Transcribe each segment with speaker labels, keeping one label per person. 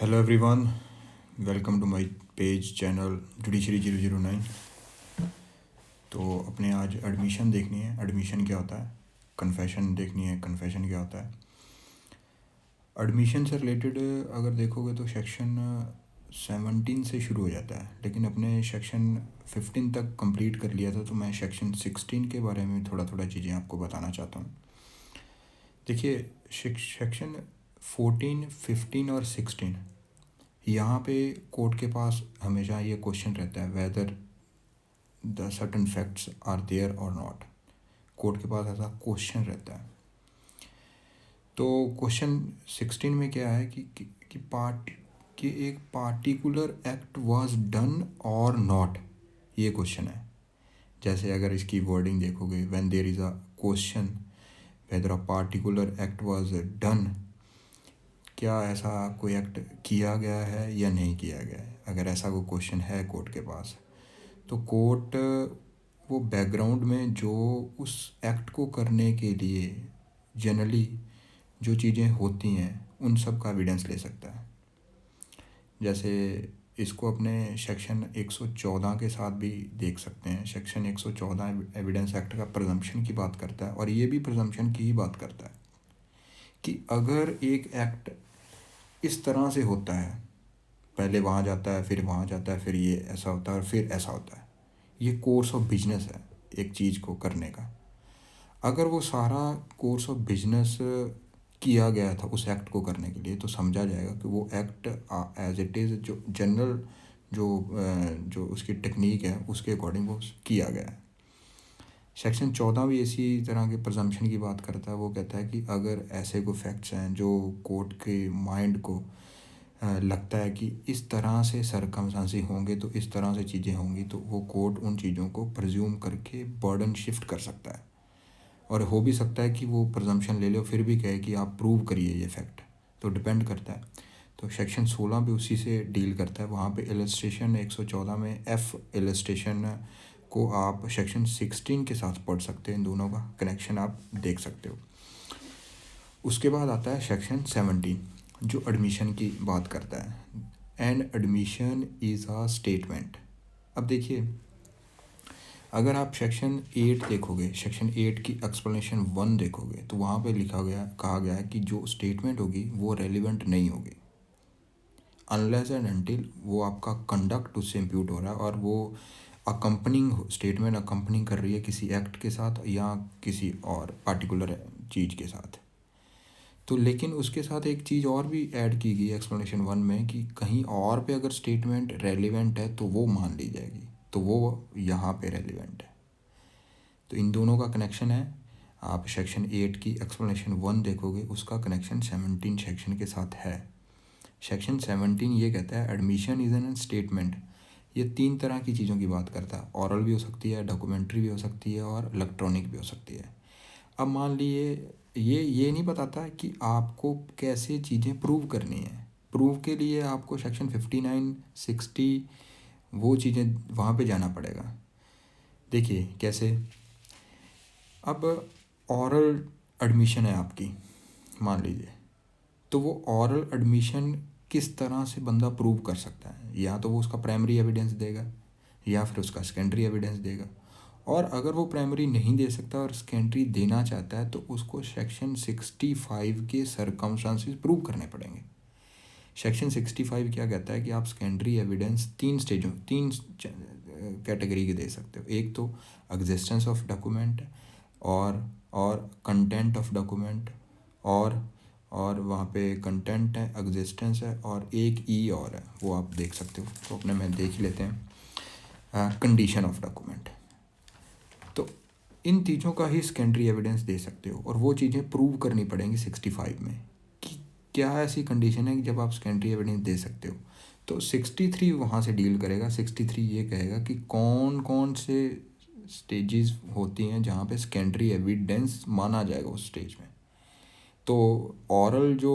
Speaker 1: Hello everyone, welcome to my page channel judiciary 009। तो अपने आज एडमिशन देखनी है, एडमिशन क्या होता है। कन्फेशन देखनी है, कन्फेशन क्या होता है। एडमिशन से रिलेटेड अगर देखोगे तो सेक्शन 17 से शुरू हो जाता है, लेकिन अपने सेक्शन 15 तक कंप्लीट कर लिया था। तो मैं सेक्शन 16 के बारे में थोड़ा थोड़ा चीज़ें आपको बताना चाहता हूँ। देखिए, सेक्शन 14, 15 और 16 यहाँ पे कोर्ट के पास हमेशा ये क्वेश्चन रहता है, whether the certain facts are there और नॉट। कोर्ट के पास ऐसा क्वेश्चन रहता है। तो क्वेश्चन 16 में क्या है कि एक पार्टिकुलर एक्ट वाज डन और नॉट, ये क्वेश्चन है। जैसे अगर इसकी वर्डिंग देखोगे, when there is a question whether a particular act was done, क्या ऐसा कोई एक्ट किया गया है या नहीं किया गया है। अगर ऐसा कोई क्वेश्चन है कोर्ट के पास, तो कोर्ट वो बैकग्राउंड में जो उस एक्ट को करने के लिए जनरली जो चीज़ें होती हैं उन सब का एविडेंस ले सकता है। जैसे इसको अपने सेक्शन 114 के साथ भी देख सकते हैं। सेक्शन 114 एविडेंस एक्ट का प्रजम्पशन की बात करता है, और ये भी प्रजम्पशन की ही बात करता है कि अगर एक एक्ट इस तरह से होता है, पहले वहाँ जाता है, फिर वहाँ जाता है, फिर ये ऐसा होता है और फिर ऐसा होता है, ये कोर्स ऑफ बिजनेस है एक चीज़ को करने का। अगर वो सारा कोर्स ऑफ बिजनेस किया गया था उस एक्ट को करने के लिए, तो समझा जाएगा कि वो एक्ट एज इट इज़ जो जनरल जो उसकी टेक्निक है उसके अकॉर्डिंग वो किया गया है। सेक्शन 14 भी इसी तरह के प्रजम्पशन की बात करता है। वो कहता है कि अगर ऐसे कोई फैक्ट्स हैं जो कोर्ट के माइंड को लगता है कि इस तरह से सरकमस्टांसेस होंगे, तो इस तरह से चीज़ें होंगी, तो वो कोर्ट उन चीज़ों को प्रज्यूम करके बर्डन शिफ्ट कर सकता है। और हो भी सकता है कि वो प्रजम्पशन ले ले और फिर भी कहे कि आप प्रूव करिए ये फैक्ट, तो डिपेंड करता है। तो सेक्शन 16 भी उसी से डील करता है। वहाँ पे इलस्ट्रेशन 114 में एफ इलस्ट्रेशन को आप सेक्शन 16 के साथ पढ़ सकते हैं। इन दोनों का कनेक्शन आप देख सकते हो। उसके बाद आता है सेक्शन 17 जो एडमिशन की बात करता है। And admission is a statement. अब देखिए, अगर आप सेक्शन 8 देखोगे, सेक्शन 8 की एक्सप्लेनेशन 1 देखोगे, तो वहाँ पे कहा गया है कि जो स्टेटमेंट होगी वो रेलिवेंट नहीं होगी अनलेस एंड अनटिल वो आपका कंडक्ट उससे इम्प्यूट हो रहा है और वो अकम्पनिंग स्टेटमेंट अकम्पनिंग कर रही है किसी एक्ट के साथ या किसी और पार्टिकुलर चीज़ के साथ। तो लेकिन उसके साथ एक चीज़ और भी ऐड की गई एक्सप्लेनेशन 1 में कि कहीं और पे अगर स्टेटमेंट रेलिवेंट है तो वो मान ली जाएगी, तो वो यहाँ पे रेलिवेंट है। तो इन दोनों का कनेक्शन है। आप सेक्शन 8 की एक्सप्लेनेशन 1 देखोगे, उसका कनेक्शन 17 सेक्शन के साथ है। सेक्शन 17 ये कहता है एडमिशन इज़ एन स्टेटमेंट। ये 3 तरह की चीज़ों की बात करता है। ऑरल भी हो सकती है, डॉक्यूमेंट्री भी हो सकती है और इलेक्ट्रॉनिक भी हो सकती है। अब मान लिए ये नहीं बताता कि आपको कैसे चीज़ें प्रूव करनी है। प्रूव के लिए आपको सेक्शन 59, 60 वो चीज़ें वहाँ पे जाना पड़ेगा। देखिए कैसे। अब ऑरल एडमिशन है आपकी, मान लीजिए, तो वो ऑरल एडमिशन किस तरह से बंदा प्रूव कर सकता है। या तो वो उसका प्राइमरी एविडेंस देगा या फिर उसका सेकेंडरी एविडेंस देगा। और अगर वो प्राइमरी नहीं दे सकता और सेकेंडरी देना चाहता है, तो उसको सेक्शन 65 के सरकमस्टांसेस प्रूव करने पड़ेंगे। सेक्शन 65 क्या कहता है कि आप सेकेंडरी एविडेंस 3 कैटेगरी के दे सकते हो। एक तो एग्जिस्टेंस ऑफ डॉक्यूमेंट और कंटेंट ऑफ डॉक्यूमेंट और वहाँ पे कंटेंट है, एग्जिस्टेंस है और एक ई और है, वो आप देख सकते हो। तो अपने में देख ही लेते हैं कंडीशन ऑफ डॉक्यूमेंट। तो इन चीज़ों का ही सेकेंडरी एविडेंस दे सकते हो और वो चीज़ें प्रूव करनी पड़ेंगी 65 में कि क्या ऐसी कंडीशन है कि जब आप सेकेंडरी एविडेंस दे सकते हो। तो 63 वहाँ से डील करेगा। 63 ये कहेगा कि कौन कौन से स्टेजेस होती हैं जहाँ पे सेकेंडरी एविडेंस माना जाएगा उस स्टेज में। तो ऑरल जो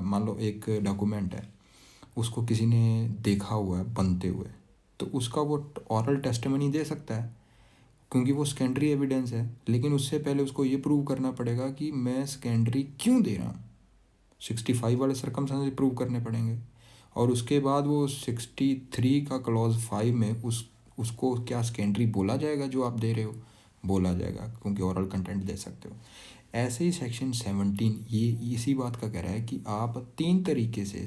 Speaker 1: मान लो एक डॉक्यूमेंट है, उसको किसी ने देखा हुआ है बनते हुए, तो उसका वो ऑरल टेस्टिमनी दे सकता है क्योंकि वो सेकेंडरी एविडेंस है। लेकिन उससे पहले उसको ये प्रूव करना पड़ेगा कि मैं सेकेंडरी क्यों दे रहा हूँ। 65 वाले सरकमस्टेंसेस प्रूव करने पड़ेंगे। और उसके बाद वो 63 का क्लॉज 5 में उसको क्या सेकेंडरी बोला जाएगा जो आप दे रहे हो, बोला जाएगा, क्योंकि ओरल कंटेंट दे सकते हो। ऐसे ही सेक्शन 17 ये इसी बात का कह रहा है कि आप 3 तरीके से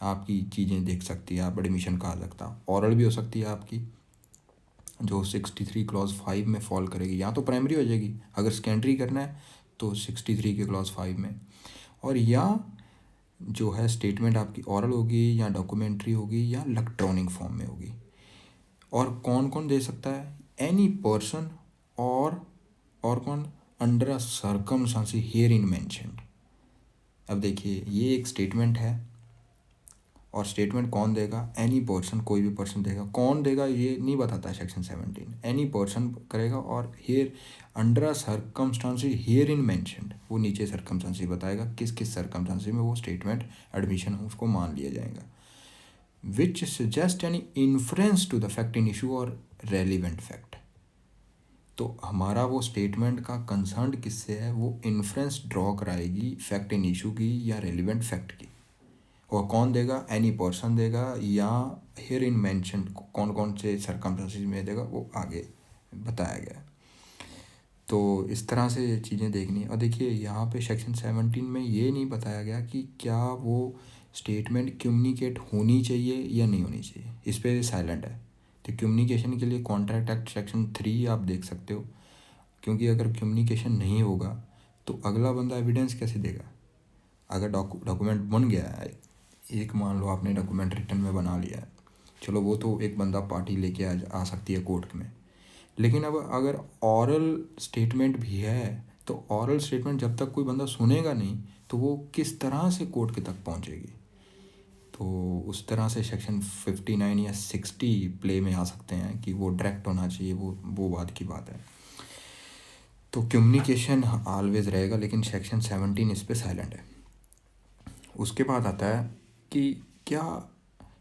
Speaker 1: आपकी चीज़ें देख सकती है, आप एडमिशन कहा सकता। ओरल भी हो सकती है आपकी, जो 63 क्लॉज 5 में फॉल करेगी, या तो प्राइमरी हो जाएगी, अगर सेकेंडरी करना है तो 63 के क्लॉज 5 में, और या जो है स्टेटमेंट आपकी ओरल होगी या डॉक्यूमेंट्री होगी या इलेक्ट्रॉनिक फॉर्म में होगी। और कौन कौन दे सकता है? एनी पर्सन और कौन? Under a circumstances here in mentioned. अब देखिए ये एक स्टेटमेंट है, और स्टेटमेंट कौन देगा? एनी पर्सन, कोई भी पर्सन देगा। कौन देगा ये नहीं बताता है सेक्शन 17, एनी पर्सन करेगा। और here under a circumstances here in mentioned, वो नीचे सर्कमस्टांसेस बताएगा किस किस सर्कमस्टांसेस में वो स्टेटमेंट एडमिशन उसको मान लिया जाएगा। Which suggest any inference to the fact in issue और रेलिवेंट फैक्ट। तो हमारा वो स्टेटमेंट का कंसर्न किससे है? वो इन्फ्रेंस ड्रॉ कराएगी फैक्ट इन इशू की या रेलिवेंट फैक्ट की। और कौन देगा? एनी पर्सन देगा, या हियर इन मेंशन कौन कौन से सर्कमस्टेंसेस में देगा वो आगे बताया गया है। तो इस तरह से ये चीज़ें देखनी है। और देखिए यहाँ पे सेक्शन 17 में ये नहीं बताया गया कि क्या वो स्टेटमेंट कम्युनिकेट होनी चाहिए या नहीं होनी चाहिए, इस पर साइलेंट है। तो कम्युनिकेशन के लिए कॉन्ट्रैक्ट एक्ट सेक्शन 3 आप देख सकते हो, क्योंकि अगर कम्युनिकेशन नहीं होगा तो अगला बंदा एविडेंस कैसे देगा? अगर डॉक्यूमेंट बन गया है, एक मान लो आपने डॉक्यूमेंट रिटन में बना लिया है, चलो वो तो एक बंदा पार्टी लेके आ सकती है कोर्ट में। लेकिन अब अगर ऑरल स्टेटमेंट भी है तो ऑरल स्टेटमेंट जब तक कोई बंदा सुनेगा नहीं तो वो किस तरह से कोर्ट के तक पहुंचेगी? तो उस तरह से सेक्शन 59 या 60 प्ले में आ सकते हैं कि वो डायरेक्ट होना चाहिए, वो बात की बात है। तो कम्युनिकेशन ऑलवेज रहेगा, लेकिन सेक्शन 17 इस पे साइलेंट है। उसके बाद आता है कि क्या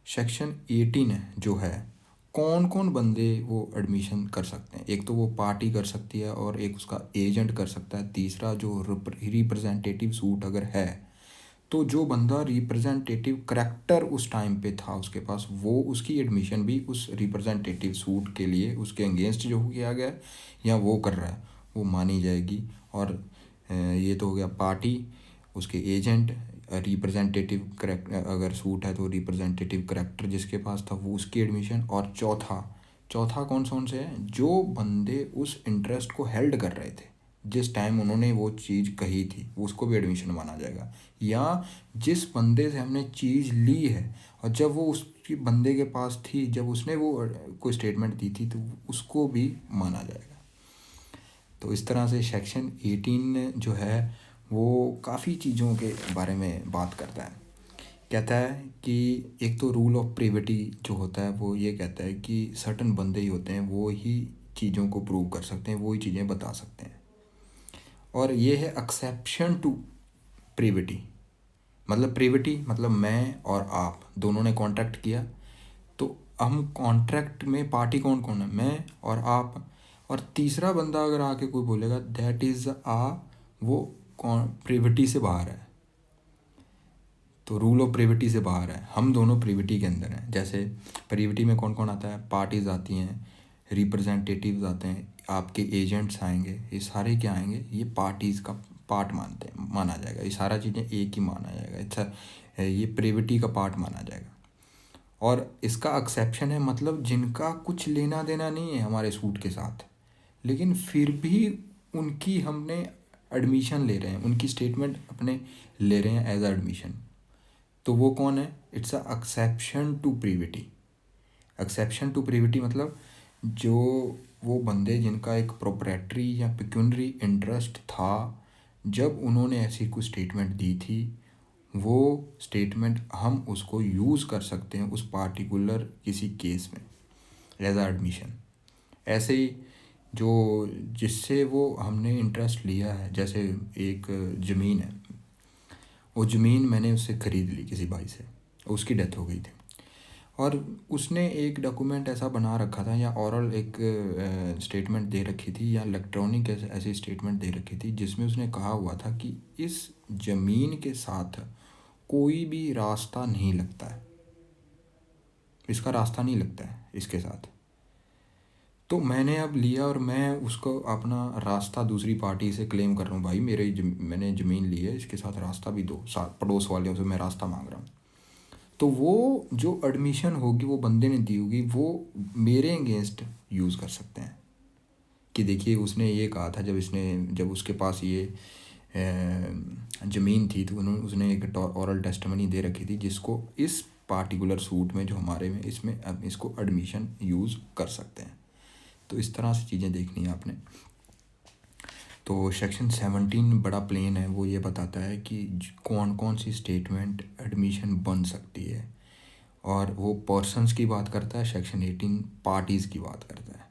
Speaker 1: सेक्शन 18 है जो है, कौन कौन बंदे वो एडमिशन कर सकते हैं? एक तो वो पार्टी कर सकती है, और एक उसका एजेंट कर सकता है। तीसरा जो रिप्रेजेंटेटिव सूट अगर है तो जो बंदा रिप्रेजेंटेटिव करैक्टर उस टाइम पे था उसके पास, वो उसकी एडमिशन भी उस रिप्रेजेंटेटिव सूट के लिए उसके अगेंस्ट जो किया गया है या वो कर रहा है वो मानी जाएगी। और ये तो हो गया पार्टी, उसके एजेंट, रिप्रेजेंटेटिव करेक्ट अगर सूट है तो रिप्रेजेंटेटिव करेक्टर जिसके पास था वो उसकी एडमिशन। और चौथा कौन से है? जो बंदे उस इंटरेस्ट को हेल्ड कर रहे थे जिस टाइम उन्होंने वो चीज़ कही थी, उसको भी एडमिशन माना जाएगा। या जिस बंदे से हमने चीज़ ली है और जब वो उसकी बंदे के पास थी, जब उसने वो कोई स्टेटमेंट दी थी, तो उसको भी माना जाएगा। तो इस तरह से सेक्शन 18 जो है वो काफ़ी चीज़ों के बारे में बात करता है। कहता है कि एक तो रूल ऑफ प्रिविटी जो होता है वो ये कहता है कि सर्टन बंदे ही होते हैं वो ही चीज़ों को प्रूव कर सकते हैं, वो ही चीज़ें बता सकते हैं। और ये है एक्सेप्शन टू प्रिविटी। मतलब प्रिविटी मतलब मैं और आप दोनों ने कॉन्ट्रैक्ट किया, तो हम कॉन्ट्रैक्ट में पार्टी कौन कौन है? मैं और आप। और तीसरा बंदा अगर आके कोई बोलेगा दैट इज़ वो प्रिविटी से बाहर है, तो रूल ऑफ प्रिविटी से बाहर है, हम दोनों प्रिविटी के अंदर हैं। जैसे प्रिविटी में कौन कौन आता है? पार्टीज़ आती हैं, रिप्रेजेंटेटिव्स आते हैं, आपके एजेंट्स आएंगे, ये सारे क्या आएंगे? ये पार्टीज़ का पार्ट माना जाएगा। ये सारा चीज़ें एक ही माना जाएगा। अच्छा, ये प्रिविटी का पार्ट माना जाएगा। और इसका एक्सेप्शन है मतलब जिनका कुछ लेना देना नहीं है हमारे सूट के साथ, लेकिन फिर भी उनकी हमने एडमिशन ले रहे हैं, उनकी स्टेटमेंट अपने ले रहे हैं एज अ एडमिशन, तो वो कौन है? It's a exception to privity. Exception to privity मतलब जो वो बंदे जिनका एक प्रोप्राइटरी या पिक्यूनरी इंटरेस्ट था जब उन्होंने ऐसी कुछ स्टेटमेंट दी थी, वो स्टेटमेंट हम उसको यूज़ कर सकते हैं उस पार्टिकुलर किसी केस में एज आ एडमिशन। ऐसे ही जो जिससे वो हमने इंटरेस्ट लिया है, जैसे एक ज़मीन है, वो ज़मीन मैंने उससे ख़रीद ली किसी भाई से, उसकी डेथ हो गई थी, और उसने एक डॉक्यूमेंट ऐसा बना रखा था या ओरल एक स्टेटमेंट दे रखी थी या इलेक्ट्रॉनिक ऐसी स्टेटमेंट दे रखी थी जिसमें उसने कहा हुआ था कि इस ज़मीन के साथ कोई भी रास्ता नहीं लगता है। इसका रास्ता नहीं लगता है इसके साथ। तो मैंने अब लिया और मैं उसको अपना रास्ता दूसरी पार्टी से क्लेम कर रहा हूँ, भाई मैंने ज़मीन ली है, इसके साथ रास्ता भी दो, साथ पड़ोस वालों से मैं रास्ता मांग रहा हूँ। तो वो जो एडमिशन होगी वो बंदे ने दी होगी, वो मेरे अगेंस्ट यूज़ कर सकते हैं कि देखिए उसने ये कहा था जब उसके पास ये ज़मीन थी, तो उसने एक ऑरल टेस्टिमनी दे रखी थी जिसको इस पार्टिकुलर सूट में जो हमारे में इसमें अब इसको एडमिशन यूज़ कर सकते हैं। तो इस तरह से चीज़ें देखनी है आपने। तो सेक्शन 17 बड़ा प्लेन है, वो ये बताता है कि कौन कौन सी स्टेटमेंट एडमिशन बन सकती है, और वो पर्सन्स की बात करता है। सेक्शन 18 पार्टीज़ की बात करता है।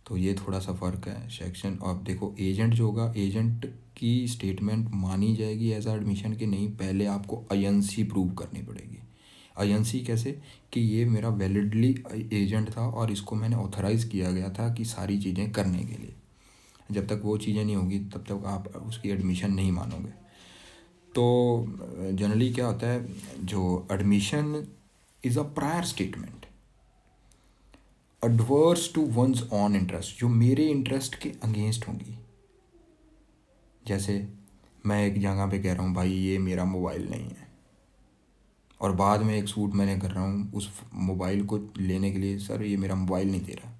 Speaker 1: तो ये थोड़ा सा फ़र्क है सेक्शन। अब देखो एजेंट जो होगा, एजेंट की स्टेटमेंट मानी जाएगी एज एडमिशन कि नहीं, पहले आपको आईएनसी प्रूव करनी पड़ेगी। आईएनसी कैसे, कि ये मेरा वैलिडली एजेंट था और इसको मैंने ऑथराइज़ किया गया था कि सारी चीज़ें करने के लिए। जब तक वो चीज़ें नहीं होगी तब तक आप उसकी एडमिशन नहीं मानोगे। तो जनरली क्या होता है, जो admission is a prior statement adverse to one's own interest, जो मेरे इंटरेस्ट के अगेंस्ट होंगी। जैसे मैं एक जगह पे कह रहा हूँ भाई ये मेरा मोबाइल नहीं है, और बाद में एक सूट मैंने कर रहा हूँ उस मोबाइल को लेने के लिए, सर ये मेरा मोबाइल नहीं दे रहा।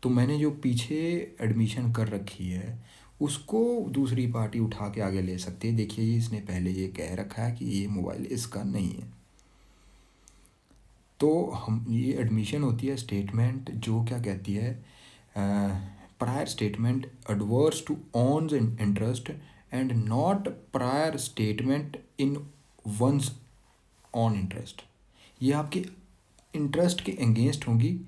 Speaker 1: तो मैंने जो पीछे एडमिशन कर रखी है उसको दूसरी पार्टी उठा के आगे ले सकती है, देखिए इसने पहले ये कह रखा है कि ये मोबाइल इसका नहीं है। तो हम ये एडमिशन होती है स्टेटमेंट जो क्या कहती है, prior statement adverse to one's interest and not prior statement in one's own interest. ये आपके इंटरेस्ट के अगेंस्ट होंगी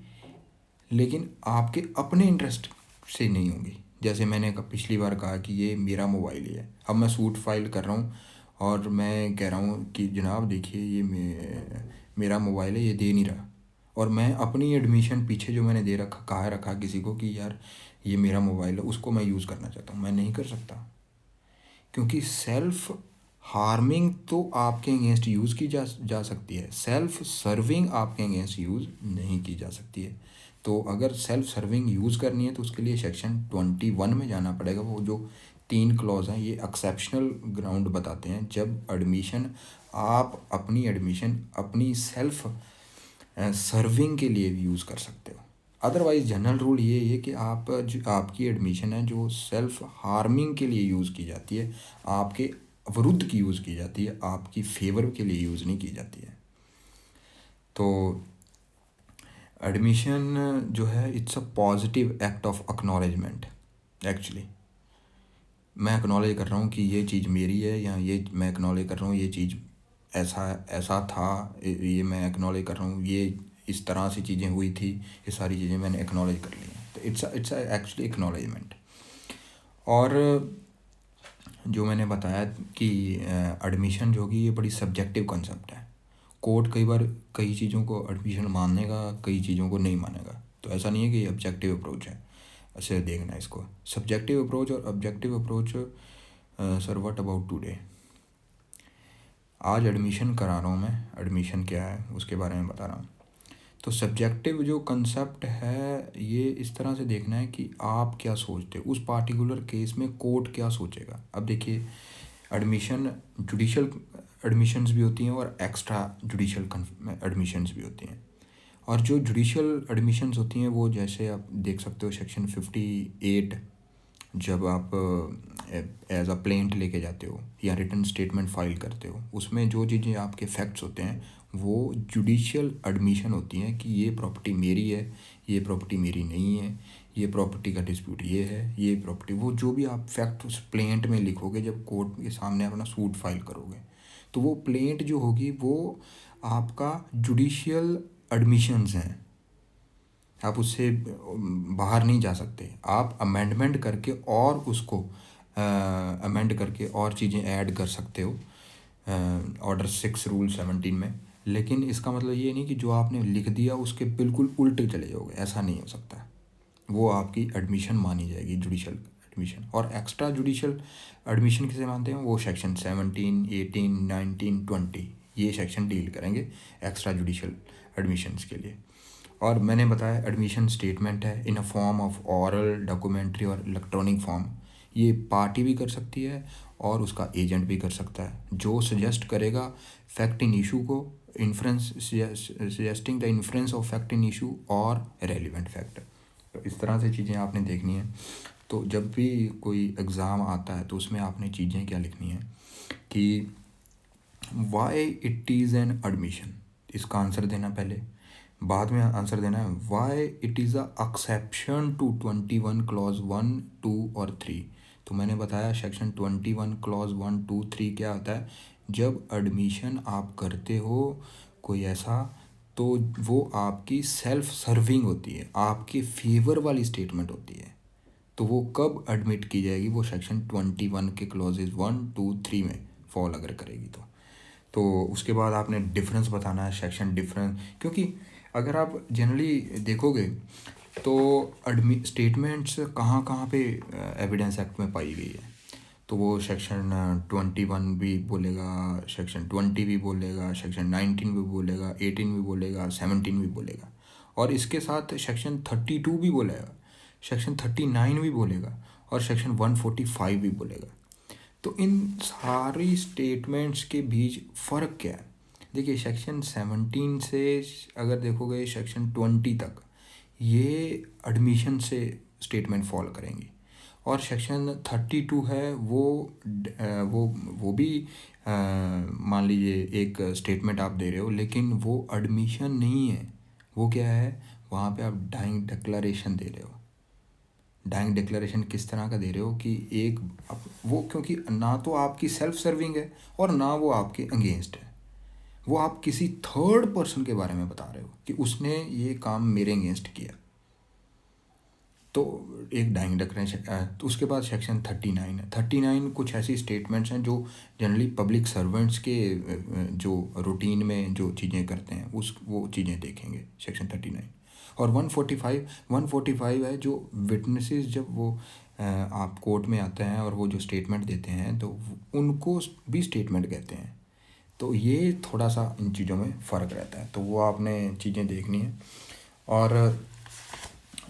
Speaker 1: लेकिन आपके अपने इंटरेस्ट से नहीं होंगी। जैसे मैंने पिछली बार कहा कि ये मेरा मोबाइल ही है, अब मैं सूट फाइल कर रहा हूँ और मैं कह रहा हूँ कि जनाब देखिए ये मेरा मोबाइल है, ये दे नहीं रहा, और मैं अपनी एडमिशन पीछे जो मैंने दे रखा, कहा रखा किसी को कि यार ये मेरा मोबाइल है, उसको मैं यूज़ करना चाहता हूँ, मैं नहीं कर सकता। क्योंकि सेल्फ हार्मिंग तो आपके अगेंस्ट यूज़ की जा सकती है, सेल्फ सर्विंग आपके अगेंस्ट यूज़ नहीं की जा सकती है। तो अगर सेल्फ सर्विंग यूज़ करनी है तो उसके लिए सेक्शन 21 में जाना पड़ेगा। वो जो 3 क्लॉज हैं ये एक्सेप्शनल ग्राउंड बताते हैं, जब एडमिशन आप अपनी एडमिशन अपनी सेल्फ सर्विंग के लिए भी यूज़ कर सकते हो। अदरवाइज़ जनरल रूल ये है कि आपकी एडमिशन है जो सेल्फ हार्मिंग के लिए यूज़ की जाती है, आपके विरुद्ध की यूज़ की जाती है, आपकी फेवर के लिए यूज़ नहीं की जाती है। तो एडमिशन जो है it's a positive act of acknowledgement. Actually मैं एक्नॉलेज कर रहा हूँ कि ये चीज़ मेरी है, या ये मैं एक्नॉलेज कर रहा हूँ ये चीज़ ऐसा ऐसा था, ये मैं एक्नॉलेज कर रहा हूँ ये इस तरह से चीज़ें हुई थी, ये सारी चीज़ें मैंने एक्नॉलेज कर ली हैं। तो इट्स एक्चुअली एक्नॉलेजमेंट। और जो मैंने बताया कि एडमिशन जो होगी ये बड़ी सब्जेक्टिव कंसेप्ट है। कोर्ट कई बार कई चीज़ों को एडमिशन मानेगा, कई चीज़ों को नहीं मानेगा। तो ऐसा नहीं है कि ये ऑब्जेक्टिव अप्रोच है, ऐसे देखना है इसको। सब्जेक्टिव अप्रोच और objective approach. Sir what about today? आज एडमिशन करा रहा हूँ मैं, एडमिशन क्या है उसके बारे में बता रहा हूँ। तो सब्जेक्टिव जो कंसेप्ट है ये इस तरह से देखना है कि आप क्या सोचते हो उस पार्टिकुलर केस में, कोर्ट क्या सोचेगा। अब देखिए एडमिशन जुडिशल एडमिशन्स भी होती हैं और एक्स्ट्रा जुडिशल एडमिशन्स भी होती हैं। और जो जुडिशल एडमिशन्स होती हैं वो जैसे आप देख सकते हो सेक्शन 58, जब आप एज अ प्लेंट लेके जाते हो या रिटन स्टेटमेंट फाइल करते हो, उसमें जो चीज़ें आपके फैक्ट्स होते हैं वो जुडिशियल एडमिशन होती हैं कि ये प्रॉपर्टी मेरी है, ये प्रॉपर्टी मेरी नहीं है, ये प्रॉपर्टी का डिस्प्यूट ये है, ये प्रॉपर्टी, वो जो भी आप फैक्ट उस प्लेंट में लिखोगे जब कोर्ट के सामने अपना सूट फाइल करोगे, तो वो प्लेंट जो होगी वो आपका जुडिशियल एडमिशन्स हैं, आप उससे बाहर नहीं जा सकते। आप अमेंडमेंट करके और उसको अमेंड करके और चीज़ें ऐड कर सकते हो ऑर्डर 6 रूल 17 में। लेकिन इसका मतलब ये नहीं कि जो आपने लिख दिया उसके बिल्कुल उल्टे चले जाओगे, ऐसा नहीं हो सकता। वो आपकी एडमिशन मानी जाएगी जुडिशल एडमिशन। और एक्स्ट्रा जुडिशल एडमिशन किसे मानते हैं, वो सेक्शन 17, 18, 19, 20 ये सेक्शन डील करेंगे एक्स्ट्रा जुडिशल एडमिशन्स के लिए। और मैंने बताया एडमिशन स्टेटमेंट है in a form of oral, documentary और इलेक्ट्रॉनिक फॉर्म। ये पार्टी भी कर सकती है और उसका एजेंट भी कर सकता है, जो सजेस्ट करेगा फैक्ट इन इशू को, inference suggesting the inference of fact in issue और रेलिवेंट फैक्ट। तो इस तरह से चीज़ें आपने देखनी है। तो जब भी कोई एग्ज़ाम आता है तो उसमें आपने चीज़ें क्या लिखनी है कि why it is an admission, इसका आंसर देना पहले, बाद में आंसर देना है why it is a exception to 21 clause 1, 2 और 3। तो मैंने बताया सेक्शन 21 क्लॉज 1, 2, 3 क्या होता है। जब एडमिशन आप करते हो कोई ऐसा, तो वो आपकी सेल्फ सर्विंग होती है, आपके फेवर वाली स्टेटमेंट होती है। तो वो कब एडमिट की जाएगी, वो सेक्शन 21 के क्लॉजेज 1, 2, 3 में फॉल अगर करेगी तो उसके बाद आपने डिफरेंस बताना है, सेक्शन डिफरेंस। क्योंकि अगर आप जनरली देखोगे तो स्टेटमेंट्स कहाँ कहाँ पे एविडेंस एक्ट में पाई गई है, तो वो सेक्शन 21 भी बोलेगा, सेक्शन 20 भी बोलेगा, सेक्शन 19 भी बोलेगा, 18 भी बोलेगा, 17 भी बोलेगा, और इसके साथ सेक्शन 32 भी बोलेगा, सेक्शन 39 भी बोलेगा और सेक्शन 145 भी बोलेगा। तो इन सारी स्टेटमेंट्स के बीच फ़र्क क्या है? देखिए सेक्शन 17 से अगर देखोगे सेक्शन 20 तक ये एडमिशन से स्टेटमेंट फॉल करेंगी, और सेक्शन 32 है वो भी मान लीजिए एक स्टेटमेंट आप दे रहे हो, लेकिन वो एडमिशन नहीं है। वो क्या है, वहाँ पे आप डाइंग डिक्लेरेशन दे रहे हो। डाइंग डिक्लेरेशन किस तरह का दे रहे हो कि एक वो, क्योंकि ना तो आपकी सेल्फ सर्विंग है और ना वो आपके अगेंस्ट है, वो आप किसी थर्ड पर्सन के बारे में बता रहे हो कि उसने ये काम मेरे अगेंस्ट किया। तो एक डाइंग डिक्लेरेशन। तो उसके बाद सेक्शन 39 है। 39 कुछ ऐसी स्टेटमेंट्स हैं जो जनरली पब्लिक सर्वेंट्स के जो रूटीन में जो चीज़ें करते हैं वो चीज़ें देखेंगे सेक्शन 39। और 145 है जो विटनेसेस जब वो आप कोर्ट में आते हैं और वो जो स्टेटमेंट देते हैं तो उनको भी स्टेटमेंट कहते हैं। तो ये थोड़ा सा इन चीज़ों में फ़र्क रहता है, तो वो आपने चीज़ें देखनी है। और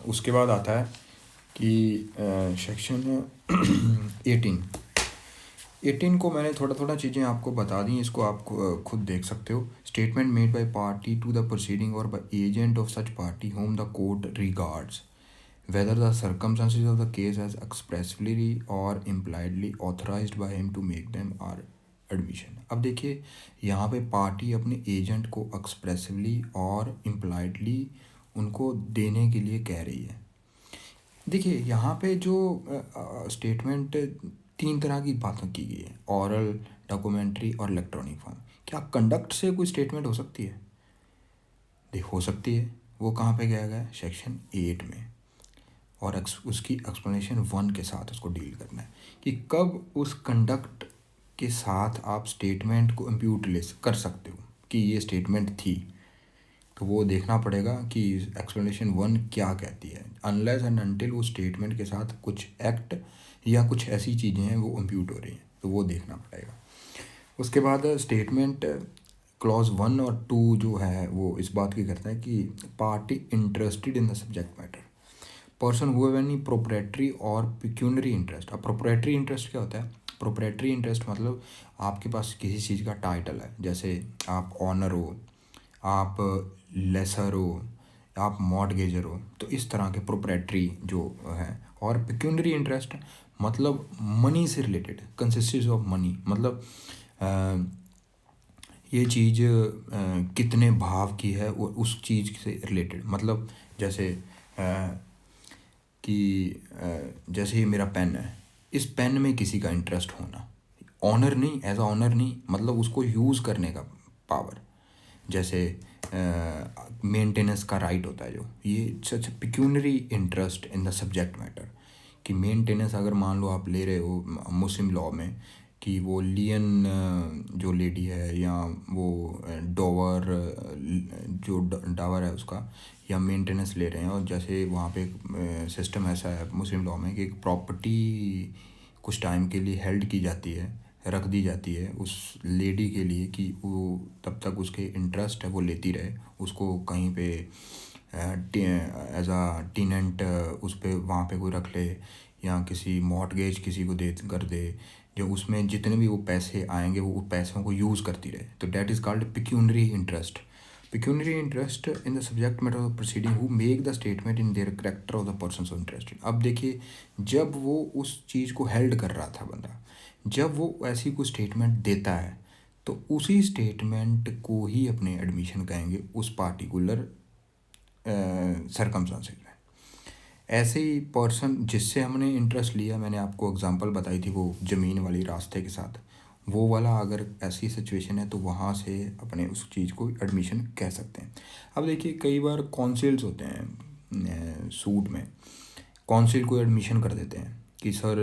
Speaker 1: उसके बाद आता है कि सेक्शन 18 को मैंने थोड़ा चीज़ें आपको बता दी, इसको आप खुद देख सकते हो। Statement made by party to the proceeding or by agent of such party whom the court regards whether the circumstances of the case as expressly or impliedly authorized by him to make them are admission। अब देखिए यहाँ पे party अपने agent को expressively और impliedly उनको देने के लिए कह रही है। देखिए यहाँ पे जो स्टेटमेंट 3 तरह की बातों की गई है, ऑरल, डॉक्यूमेंट्री और इलेक्ट्रॉनिक फॉर्म। क्या कंडक्ट से कोई स्टेटमेंट हो सकती है? देख हो सकती है। वो कहाँ पे गया है? सेक्शन 8 में। और उसकी एक्सप्लेनेशन 1 के साथ उसको डील करना है कि कब उस कंडक्ट के साथ आप स्टेटमेंट को इम्प्यूट कर सकते हो कि ये स्टेटमेंट थी। तो वो देखना पड़ेगा कि एक्सप्लेनेशन 1 क्या कहती है। अनलेस एंड अनटिल वो स्टेटमेंट के साथ कुछ एक्ट या कुछ ऐसी चीज़ें हैं वो इम्प्यूट हो रही हैं, तो वो देखना पड़ेगा। उसके बाद स्टेटमेंट क्लॉज 1 और 2 जो है वो इस बात की करता है कि party interested in the subject matter, person who have any proprietary और पिक्यूनरी इंटरेस्ट। अब प्रोप्राइटरी इंटरेस्ट क्या होता है? प्रोप्राइटरी इंटरेस्ट मतलब आपके पास किसी चीज़ का टाइटल है, जैसे आप ऑनर हो, आप लेसर हो, आप मॉर्टगेजर हो, तो इस तरह के प्रोप्राइटरी जो है। और पिक्यूनरी इंटरेस्ट मतलब मनी से रिलेटेड, कंसिस्टेंस ऑफ मनी, मतलब ये चीज़ कितने भाव की है वो उस चीज़ से रिलेटेड। मतलब जैसे कि जैसे ये मेरा पेन है, इस पेन में किसी का इंटरेस्ट होना, ऑनर नहीं, एज अ ऑनर नहीं, मतलब उसको यूज़ करने का पावर। जैसे मेंटेनेंस का राइट होता है जो, ये such pecuniary interest in the subject matter. कि मेंटेनेंस अगर मान लो आप ले रहे हो मुस्लिम लॉ में कि वो लियन जो लेडी है या वो डॉवर जो डावर है उसका या मेंटेनेंस ले रहे हैं, और जैसे वहाँ पे सिस्टम ऐसा है मुस्लिम लॉ में कि एक प्रॉपर्टी कुछ टाइम के लिए हेल्ड की जाती है रख दी जाती है उस लेडी के लिए कि वो तब तक उसके इंटरेस्ट है वो लेती रहे, उसको कहीं पे एज आ टीनेंट उस पे वहाँ पे कोई रख ले, या किसी मॉर्टगेज किसी को दे कर दे, जो उसमें जितने भी वो पैसे आएंगे वो पैसों को यूज़ करती रहे। तो that is called pecuniary interest. Pecuniary interest in the subject matter of proceeding who make the statement in their character of the persons interested। अब देखिए, जब वो उस चीज़ को हेल्ड कर रहा था बंदा, जब वो ऐसी कोई स्टेटमेंट देता है तो उसी स्टेटमेंट को ही अपने एडमिशन कहेंगे उस पार्टिकुलर सरकमस्टांसेस में। ऐसे ही पर्सन जिससे हमने इंटरेस्ट लिया, मैंने आपको एग्जांपल बताई थी वो ज़मीन वाली रास्ते के साथ, वो वाला अगर ऐसी सिचुएशन है तो वहाँ से अपने उस चीज़ को एडमिशन कह सकते हैं। अब देखिए, कई बार काउंसिल्स होते हैं सूट में, काउंसिल को एडमिशन कर देते हैं कि सर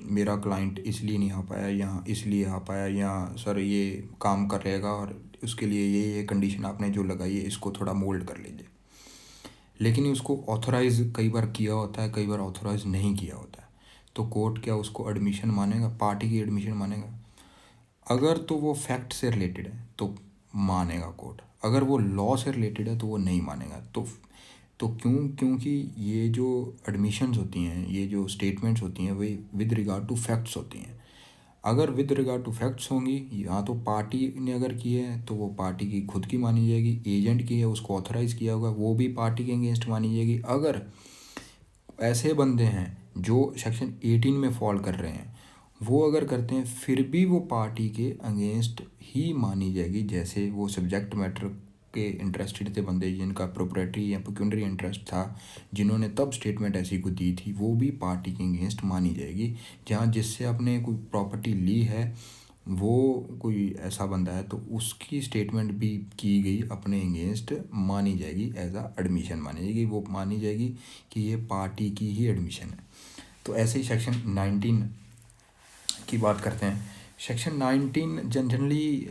Speaker 1: मेरा क्लाइंट इसलिए नहीं आ पाया या इसलिए आ पाया, या सर ये काम कर लेगा और उसके लिए ये कंडीशन आपने जो लगाई है इसको थोड़ा मोल्ड कर लीजिए। लेकिन उसको ऑथोराइज़ कई बार किया होता है, कई बार ऑथोराइज़ नहीं किया होता है, तो कोर्ट क्या उसको एडमिशन मानेगा, पार्टी की एडमिशन मानेगा? अगर तो वो फैक्ट से रिलेटेड है तो मानेगा कोर्ट, अगर वो लॉ से रिलेटेड है तो वो नहीं मानेगा। तो क्योंकि ये जो एडमिशन्स होती हैं, ये जो स्टेटमेंट्स होती हैं, वे विद रिगार्ड टू फैक्ट्स होती हैं। अगर विद रिगार्ड टू फैक्ट्स होंगी, या तो पार्टी ने अगर की है तो वो पार्टी की खुद की मानी जाएगी, एजेंट की है उसको ऑथराइज़ किया होगा वो भी पार्टी के अगेंस्ट मानी जाएगी। अगर ऐसे बंदे हैं जो सेक्शन 18 में फॉल कर रहे हैं, वो अगर करते हैं फिर भी वो पार्टी के अगेंस्ट ही मानी जाएगी। जैसे वो सब्जेक्ट मैटर के इंटरेस्टेड थे बंदे, जिनका प्रोप्राइटरी या पेक्यूनरी इंटरेस्ट था, जिन्होंने तब स्टेटमेंट ऐसी को दी थी, वो भी पार्टी के अगेंस्ट मानी जाएगी। जहाँ जिससे अपने कोई प्रॉपर्टी ली है वो कोई ऐसा बंदा है तो उसकी स्टेटमेंट भी की गई अपने अगेंस्ट मानी जाएगी, एज आ एडमिशन मानी जाएगी, वो मानी जाएगी कि ये पार्टी की ही एडमिशन है। तो ऐसे ही सेक्शन 19 की बात करते हैं। सेक्शन 19 जनरली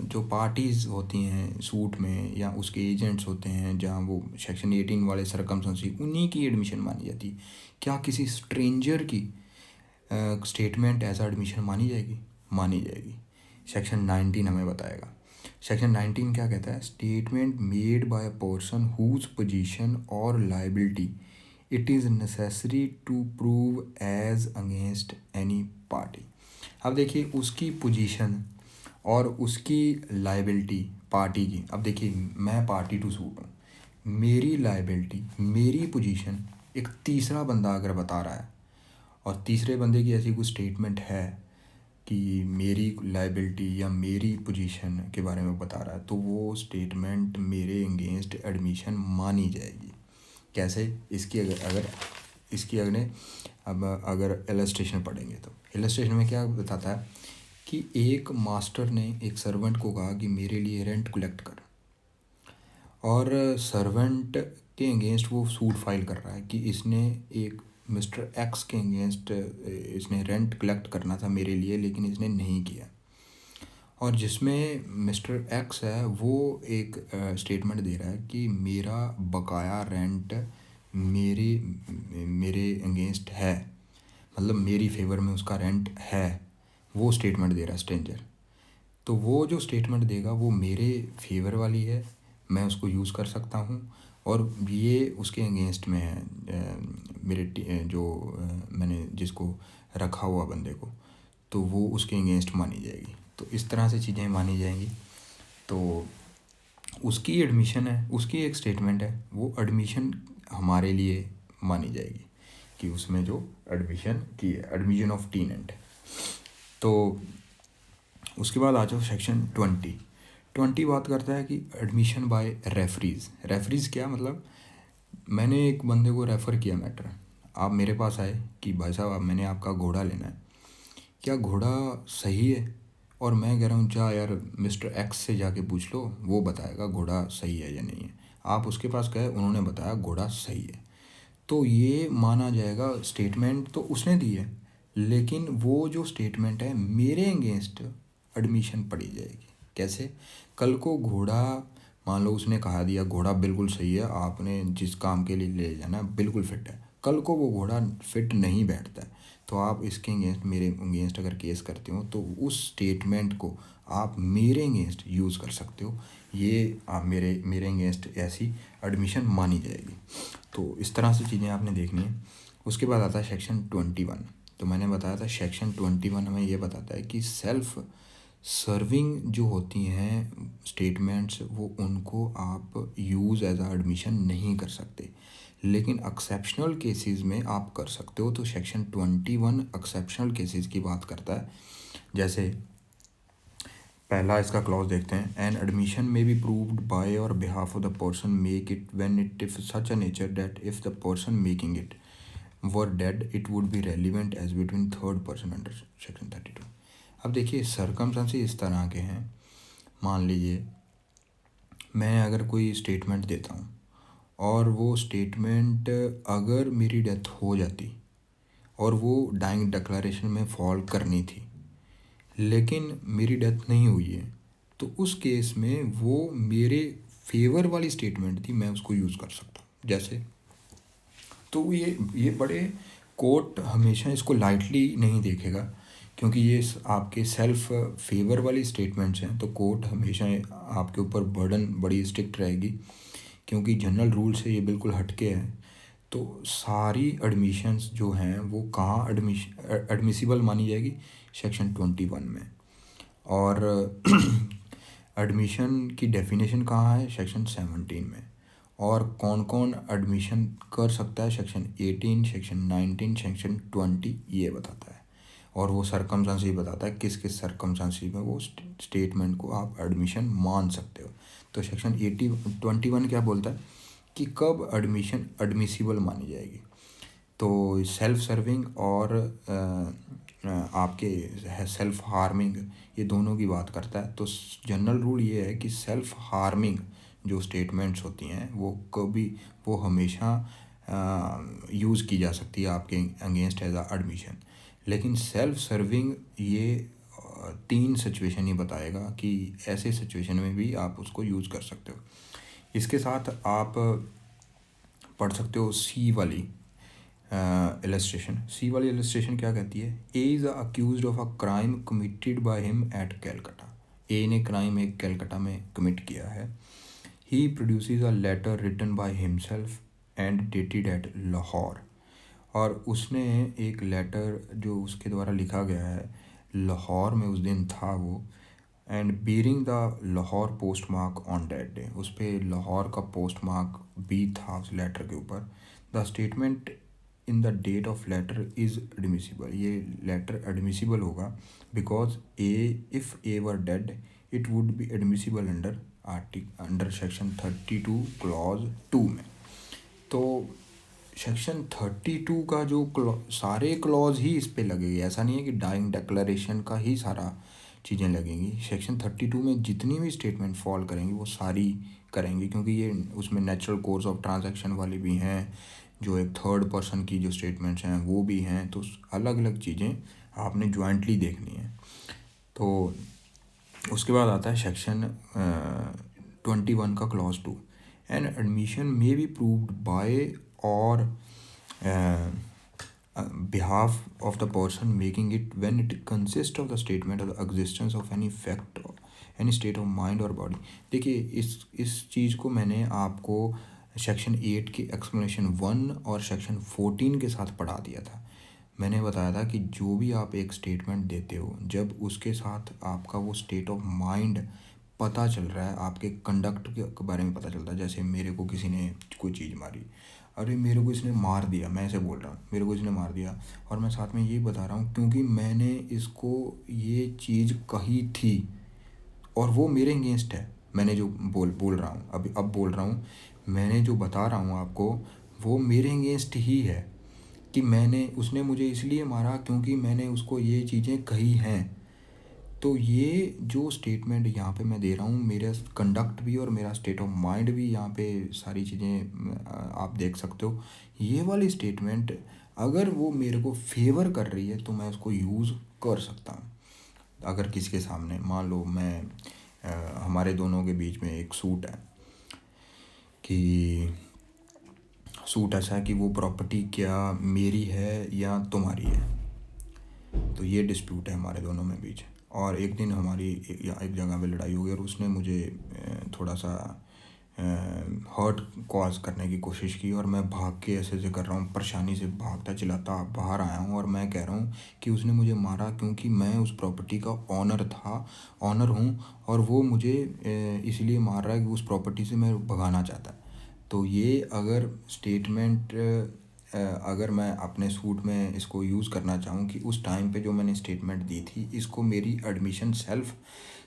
Speaker 1: जो पार्टीज़ होती हैं सूट में या उसके एजेंट्स होते हैं, जहाँ वो सेक्शन 18 वाले सरकमस्टेंसेस, उन्हीं की एडमिशन मानी जाती है। क्या किसी स्ट्रेंजर की स्टेटमेंट एज एडमिशन मानी जाएगी? मानी जाएगी। सेक्शन 19 हमें बताएगा। सेक्शन 19 क्या कहता है? Statement made by a person whose position or liability it is necessary to prove as against any party. अब देखिए, उसकी पोजीशन और उसकी लाइबिलिटी पार्टी की। अब देखिए, मैं पार्टी टू सूट हूँ, मेरी लाइबिलिटी, मेरी पोजीशन एक तीसरा बंदा अगर बता रहा है और तीसरे बंदे की ऐसी कोई स्टेटमेंट है कि मेरी लाइबिलिटी या मेरी पोजीशन के बारे में बता रहा है, तो वो स्टेटमेंट मेरे अगेंस्ट एडमिशन मानी जाएगी। कैसे? इसकी अगर इलस्ट्रेशन पढ़ेंगे तो इलस्ट्रेशन में क्या बताता है कि एक मास्टर ने एक सर्वेंट को कहा कि मेरे लिए रेंट कलेक्ट कर, और सर्वेंट के अगेंस्ट वो सूट फाइल कर रहा है कि इसने एक मिस्टर एक्स के अगेंस्ट इसने रेंट कलेक्ट करना था मेरे लिए, लेकिन इसने नहीं किया। और जिसमें मिस्टर एक्स है वो एक स्टेटमेंट दे रहा है कि मेरा बकाया रेंट मेरे अगेंस्ट है, मतलब मेरी फेवर में उसका रेंट है, वो स्टेटमेंट दे रहा है स्ट्रेंजर। तो वो जो स्टेटमेंट देगा वो मेरे फेवर वाली है, मैं उसको यूज़ कर सकता हूँ, और ये उसके अगेंस्ट में है मैंने जिसको रखा हुआ बंदे को, तो वो उसके अगेंस्ट मानी जाएगी। तो इस तरह से चीज़ें मानी जाएंगी। तो उसकी एडमिशन है, उसकी एक स्टेटमेंट है, वो एडमिशन हमारे लिए मानी जाएगी कि उसमें जो एडमिशन की है, एडमिशन ऑफ टीनेंट। तो उसके बाद आ जाओ सेक्शन 20 बात करता है कि एडमिशन बाय रेफरीज़। रेफरीज़ क्या मतलब? मैंने एक बंदे को रेफ़र किया मैटर, आप मेरे पास आए कि भाई साहब मैंने आपका घोड़ा लेना है, क्या घोड़ा सही है? और मैं कह रहा हूँ जा यार मिस्टर एक्स से जाके पूछ लो, वो बताएगा घोड़ा सही है या नहीं है। आप उसके पास गए, उन्होंने बताया घोड़ा सही है, तो ये माना जाएगा। स्टेटमेंट तो उसने दी है, लेकिन वो जो स्टेटमेंट है मेरे अगेंस्ट एडमिशन पड़ी जाएगी। कैसे? कल को घोड़ा, मान लो उसने कहा दिया घोड़ा बिल्कुल सही है, आपने जिस काम के लिए ले जाना बिल्कुल फिट है, कल को वो घोड़ा फिट नहीं बैठता है तो आप इसके अगेंस्ट, मेरे अगेंस्ट अगर केस करते हो तो उस स्टेटमेंट को आप मेरे अगेंस्ट यूज़ कर सकते हो। ये आप मेरे अगेंस्ट ऐसी एडमिशन मानी जाएगी। तो इस तरह से चीज़ें आपने देखनी है। उसके बाद आता है सेक्शन 21। तो मैंने बताया था सेक्शन 21 हमें ये बताता है कि सेल्फ सर्विंग जो होती हैं स्टेटमेंट्स, वो उनको आप यूज़ एज आ एडमिशन नहीं कर सकते, लेकिन एक्सेप्शनल केसेस में आप कर सकते हो। तो सेक्शन 21 एक्सेप्शनल केसेस की बात करता है। जैसे पहला इसका क्लॉज देखते हैं, an admission may be proved by or behalf of the person make it when it if such a nature that if the person making it were dead it would be relevant as between third person under section 32। अब देखिए circumstances इस तरह के हैं। मान लीजिए मैं अगर कोई स्टेटमेंट देता हूँ और वो स्टेटमेंट अगर मेरी डेथ हो जाती और वो डाइंग डिक्लेरेशन में फॉल करनी थी, लेकिन मेरी डेथ नहीं हुई है, तो उस केस में वो मेरे फेवर वाली स्टेटमेंट थी, मैं उसको यूज़ कर सकता हूँ। जैसे तो ये बड़े कोर्ट हमेशा इसको लाइटली नहीं देखेगा, क्योंकि ये आपके सेल्फ फेवर वाली स्टेटमेंट्स हैं। तो कोर्ट हमेशा आपके ऊपर बर्डन बड़ी स्ट्रिक्ट रहेगी, क्योंकि जनरल रूल से ये बिल्कुल हटके है। तो सारी एडमिशन्स जो हैं वो कहाँ एडमिसिबल मानी जाएगी, सेक्शन 21 में। और एडमिशन की डेफिनेशन कहाँ है, सेक्शन 17 में। और कौन कौन एडमिशन कर सकता है, सेक्शन 18, सेक्शन 19, सेक्शन 20 ये बताता है। और वो सर्कमस्टेंस ही बताता है किस किस सर्कमस्टेंस में वो स्टेटमेंट को आप एडमिशन मान सकते हो। तो सेक्शन 21 क्या बोलता है कि कब एडमिशन एडमिसिबल मानी जाएगी। तो सेल्फ सर्विंग और आपके सेल्फ हार्मिंग, ये दोनों की बात करता है। तो जनरल रूल ये है कि सेल्फ हार्मिंग जो स्टेटमेंट्स होती हैं वो हमेशा यूज़ की जा सकती है आपके अगेंस्ट एज आ एडमिशन। लेकिन सेल्फ सर्विंग ये 3 सिचुएशन ही बताएगा कि ऐसे सिचुएशन में भी आप उसको यूज़ कर सकते हो। इसके साथ आप पढ़ सकते हो सी वाली इलस्ट्रेशन क्या कहती है, A is accused of a crime committed by him at Calcutta. A ने क्राइम एक कैलकटा में कमिट किया है। He produces a letter written by himself and dated at Lahore. और उसने एक लेटर जो उसके द्वारा लिखा गया है लाहौर में, उस दिन था वो, and bearing the Lahore post mark on that day. उस पर लाहौर का पोस्ट मार्क भी था उस लेटर के ऊपर। The statement in the date of letter is admissible. ये लेटर एडमिसिबल होगा because if a were dead it would be admissible under section 32 clause 2 में। तो सेक्शन 32 का जो सारे क्लॉज ही इस पे लगेंगे। ऐसा नहीं है कि डाइंग डिक्लेरेशन का ही सारा चीज़ें लगेंगी। सेक्शन 32 में जितनी भी स्टेटमेंट फॉल करेंगी वो सारी करेंगी, क्योंकि ये उसमें नेचुरल कोर्स ऑफ ट्रांजैक्शन वाली भी हैं, जो एक थर्ड पर्सन की जो स्टेटमेंट्स हैं वो भी हैं। तो अलग अलग चीज़ें आपने जॉइंटली देखनी है। तो उसके बाद आता है सेक्शन 21 का clause 2। An admission may be proved by और behalf of the person making it when it consists of the statement of the existence of any fact or any state of mind or body। देखिए इस चीज़ को मैंने आपको section 8 की explanation 1 और section 14 के साथ पढ़ा दिया था। मैंने बताया था कि जो भी आप एक स्टेटमेंट देते हो, जब उसके साथ आपका वो स्टेट ऑफ माइंड पता चल रहा है, आपके कंडक्ट के बारे में पता चलता है। जैसे मेरे को किसी ने कोई चीज़ मारी, अरे मेरे को इसने मार दिया, मैं ऐसे बोल रहा हूँ मेरे को इसने मार दिया, और मैं साथ में ये बता रहा हूँ क्योंकि मैंने इसको ये चीज़ कही थी और वो मेरे अगेंस्ट है। मैंने जो बोल रहा हूँ अब बोल रहा हूँ, मैंने जो बता रहा हूँ आपको वो मेरे अगेंस्ट ही है कि उसने मुझे इसलिए मारा क्योंकि मैंने उसको ये चीज़ें कही हैं। तो ये जो स्टेटमेंट यहाँ पे मैं दे रहा हूँ, मेरा कंडक्ट भी और मेरा स्टेट ऑफ माइंड भी, यहाँ पे सारी चीज़ें आप देख सकते हो। ये वाली स्टेटमेंट अगर वो मेरे को फेवर कर रही है तो मैं उसको यूज़ कर सकता हूँ। अगर किसी के सामने मान लो हमारे दोनों के बीच में एक सूट है कि सूट ऐसा है कि वो प्रॉपर्टी क्या मेरी है या तुम्हारी है, तो ये डिस्प्यूट है हमारे दोनों में बीच। और एक दिन हमारी एक जगह पे लड़ाई हो गई और उसने मुझे थोड़ा सा हर्ट कॉज करने की कोशिश की, और मैं भाग के ऐसे ऐसे कर रहा हूँ, परेशानी से भागता चिल्लाता बाहर आया हूँ, और मैं कह रहा हूँ कि उसने मुझे मारा क्योंकि मैं उस प्रॉपर्टी का ऑनर हूँ, और वो मुझे इसलिए मार रहा है कि उस प्रॉपर्टी से मैं भगाना चाहता है। तो ये अगर स्टेटमेंट अगर मैं अपने सूट में इसको यूज़ करना चाहूँ कि उस टाइम पे जो मैंने स्टेटमेंट दी थी, इसको मेरी admission self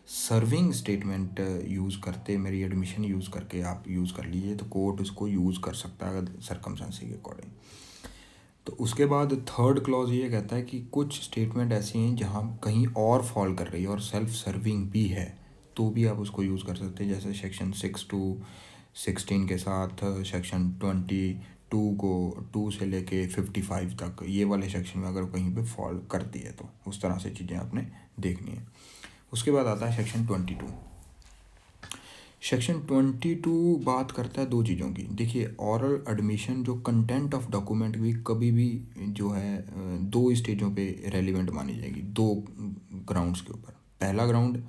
Speaker 1: serving statement use करते, मेरी एडमिशन यूज़ करके आप यूज़ कर लीजिए, तो कोर्ट उसको यूज़ कर सकता है अगर सरकमस्टेंसेस के अकॉर्डिंग। तो उसके बाद थर्ड क्लॉज ये कहता है कि कुछ स्टेटमेंट ऐसी हैं जहाँ कहीं और फॉल कर रही है और सेल्फ सर्विंग भी है, तो भी आप उसको यूज़ कर सकते हैं। जैसे सेक्शन 6 to 16 के साथ सेक्शन 22 को 2 से लेके 55 तक, ये वाले सेक्शन में अगर कहीं पे फॉल करती है तो उस तरह से चीज़ें आपने देखनी है। उसके बाद आता है सेक्शन 22। सेक्शन 22 बात करता है दो चीज़ों की। देखिए, ऑरल एडमिशन जो कंटेंट ऑफ डॉक्यूमेंट भी कभी भी जो है दो स्टेजों पे रेलिवेंट मानी जाएगी, दो ग्राउंड्स के ऊपर। पहला ग्राउंड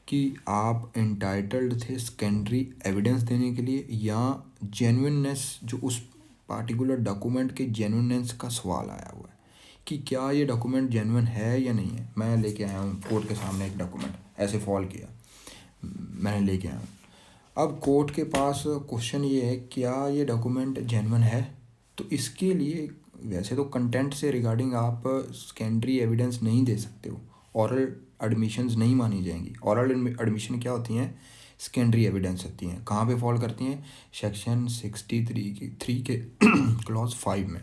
Speaker 1: कि आप एंटाइटल्ड थे सेकेंडरी एविडेंस देने के लिए, या जेन्युइननेस, जो उस पार्टिकुलर डॉक्यूमेंट के जेन्युइननेस का सवाल आया हुआ है कि क्या ये डॉक्यूमेंट जेन्युइन है या नहीं है। मैं लेके आया हूँ कोर्ट के सामने एक डॉक्यूमेंट, ऐसे फॉल किया, मैंने लेके आया हूँ। अब कोर्ट के पास क्वेश्चन ये है, क्या ये डॉक्यूमेंट जेन्युइन है? तो इसके लिए वैसे तो कंटेंट से रिगार्डिंग आप सेकेंडरी एविडेंस नहीं दे सकते हो, ऑरल एडमिशन्स नहीं मानी जाएंगी। ऑरल एडमिशन क्या होती हैं? सेकेंडरी एविडेंस होती हैं। कहाँ पे फॉल करती हैं? सेक्शन 63 के क्लॉज 5 में।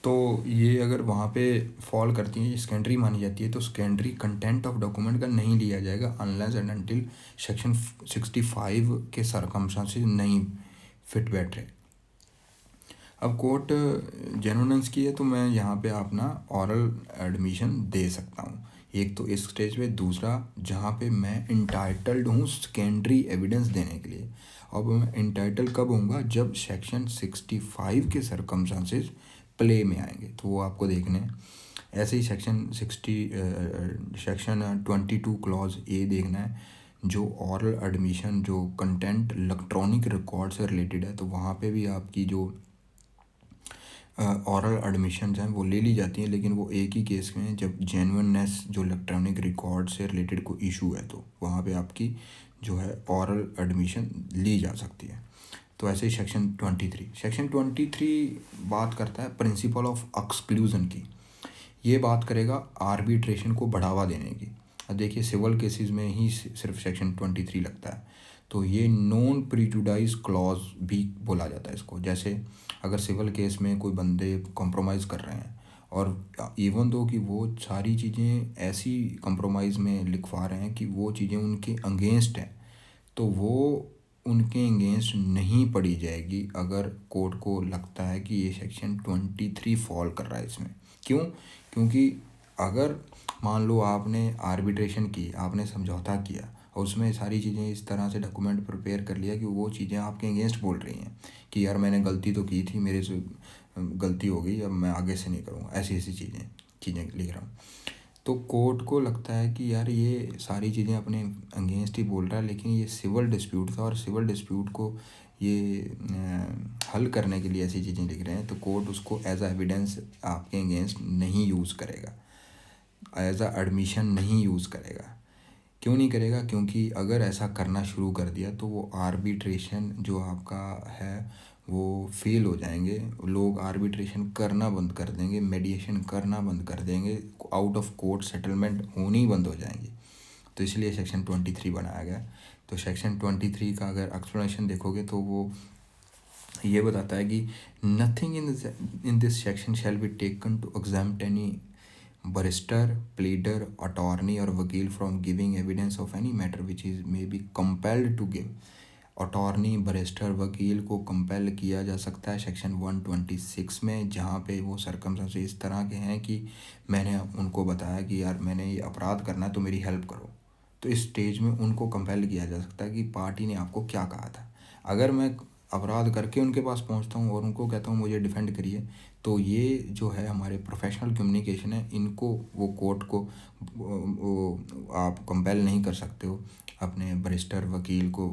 Speaker 1: तो ये अगर वहाँ पे फॉल करती हैं, सेकेंडरी मानी जाती है, तो सेकेंडरी कंटेंट ऑफ डॉक्यूमेंट का नहीं लिया जाएगा अनलेस एंड अनटिल सेक्शन 65 के सरकमस्टेंसेस नहीं फिट बैठ रहे। अब कोर्ट जेन्युइनेंस की है, तो मैं यहाँ पे अपना ऑरल एडमिशन दे सकता हूँ, एक तो इस स्टेज पे। दूसरा, जहाँ पे मैं इंटाइटल्ड हूँ सेकेंडरी एविडेंस देने के लिए। अब मैं इंटाइटल कब होऊंगा? जब सेक्शन 65 के सरकमस्टेंसेस प्ले में आएंगे, तो वो आपको देखने हैं। ऐसे ही सेक्शन 22 क्लॉज ए देखना है, जो ऑरल एडमिशन जो कंटेंट इलेक्ट्रॉनिक रिकॉर्ड से रिलेटेड है, तो वहाँ पे भी आपकी जो ऑरल एडमिशन्स हैं वो ले ली जाती हैं, लेकिन वो एक ही केस में है जब जेन्युइननेस जो इलेक्ट्रॉनिक रिकॉर्ड से रिलेटेड कोई इशू है, तो वहाँ पे आपकी जो है ऑरल एडमिशन ली जा सकती है। तो ऐसे ही सेक्शन 23 बात करता है प्रिंसिपल ऑफ एक्सक्लूजन की। ये बात करेगा आर्बिट्रेशन को बढ़ावा देने की। अब देखिए, सिविल केसेस में ही सिर्फ सेक्शन 23 लगता है, तो ये नॉन प्रीजुडाइज क्लॉज भी बोला जाता है इसको। जैसे अगर सिविल केस में कोई बंदे कॉम्प्रोमाइज़ कर रहे हैं, और इवन दो कि वो सारी चीज़ें ऐसी कंप्रोमाइज़ में लिखवा रहे हैं कि वो चीज़ें उनके अगेंस्ट हैं, तो वो उनके अगेंस्ट नहीं पढ़ी जाएगी अगर कोर्ट को लगता है कि ये सेक्शन 23 फॉल कर रहा है इसमें। क्यों? क्योंकि अगर मान लो आपने आर्बिट्रेशन की, आपने समझौता किया, और उसमें सारी चीज़ें इस तरह से डॉक्यूमेंट प्रिपेयर कर लिया कि वो चीज़ें आपके अगेंस्ट बोल रही हैं कि यार मैंने गलती तो की थी, मेरे से गलती हो गई, अब मैं आगे से नहीं करूँगा, ऐसी ऐसी चीज़ें लिख रहा हूँ। तो कोर्ट को लगता है कि यार ये सारी चीज़ें अपने अगेंस्ट ही बोल रहा है, लेकिन ये सिविल डिस्प्यूट था, और सिविल डिस्प्यूट को ये हल करने के लिए ऐसी चीज़ें लिख रहे हैं, तो कोर्ट उसको एज आ एविडेंस आपके अगेंस्ट नहीं यूज़ करेगा, एज आ एडमिशन नहीं यूज़ करेगा। क्यों नहीं करेगा? क्योंकि अगर ऐसा करना शुरू कर दिया तो वो आर्बिट्रेशन जो आपका है वो फेल हो जाएंगे, लोग आर्बिट्रेशन करना बंद कर देंगे, मेडिएशन करना बंद कर देंगे, आउट ऑफ कोर्ट सेटलमेंट होनी बंद हो जाएंगी। तो इसलिए सेक्शन 23 बनाया गया। तो सेक्शन 23 का अगर एक्सप्लेनेशन देखोगे तो वो ये बताता है कि nothing in this section shall be taken to exempt any barrister, pleader, attorney or वकील from giving evidence of any matter which is may be compelled to give। Attorney, barrister, वकील को कंपेल किया जा सकता है सेक्शन 126 में, जहाँ पे वो सरकमस्टेंसेस इस तरह के हैं कि मैंने उनको बताया कि यार मैंने ये अपराध करना है तो मेरी हेल्प करो, तो इस स्टेज में उनको कंपेल किया जा सकता है कि पार्टी ने आपको क्या कहा था। अगर मैं अपराध करके उनके पास पहुंचता हूं और उनको कहता हूं मुझे डिफेंड करिए। तो ये जो है हमारे प्रोफेशनल कम्युनिकेशन है, इनको वो कोर्ट को वो आप कंपेल नहीं कर सकते हो। अपने बैरिस्टर वकील को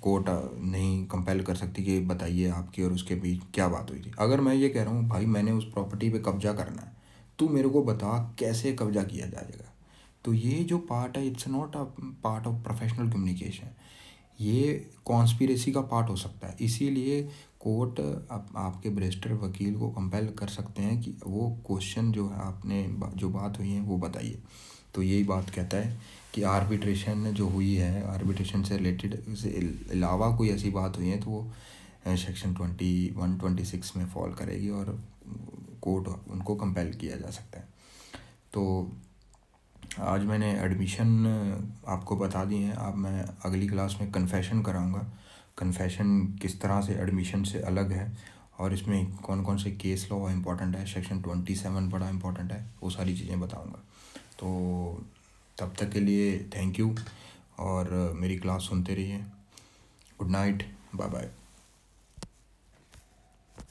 Speaker 1: कोर्ट नहीं कंपेल कर सकती कि बताइए आपकी और उसके बीच क्या बात हुई थी। अगर मैं ये कह रहा हूँ भाई मैंने उस प्रॉपर्टी पे कब्जा करना है, तू मेरे को बता कैसे कब्जा किया जाएगा। तो ये जो पार्ट है it's not a part of professional communication, ये कॉन्स्पिरेसी का पार्ट हो सकता है। इसीलिए कोर्ट आपके बैरिस्टर वकील को कंपेल कर सकते हैं कि वो क्वेश्चन जो है आपने जो बात हुई है वो बताइए। तो यही बात कहता है कि आर्बिट्रेशन जो हुई है, आर्बिट्रेशन से रिलेटेड से अलावा कोई ऐसी बात हुई है तो वो सेक्शन 2126 में फॉल करेगी और कोर्ट उनको कंपेल किया जा सकता है। तो आज मैंने एडमिशन आपको बता दी है। अब मैं अगली क्लास में कन्फेशन कराऊंगा, कन्फेशन किस तरह से एडमिशन से अलग है और इसमें कौन कौन से केस लॉ इम्पोर्टेंट है, सेक्शन 27 बड़ा इम्पोर्टेंट है, वो सारी चीज़ें बताऊंगा। तो तब तक के लिए थैंक यू और मेरी क्लास सुनते रहिए। Good night, bye bye.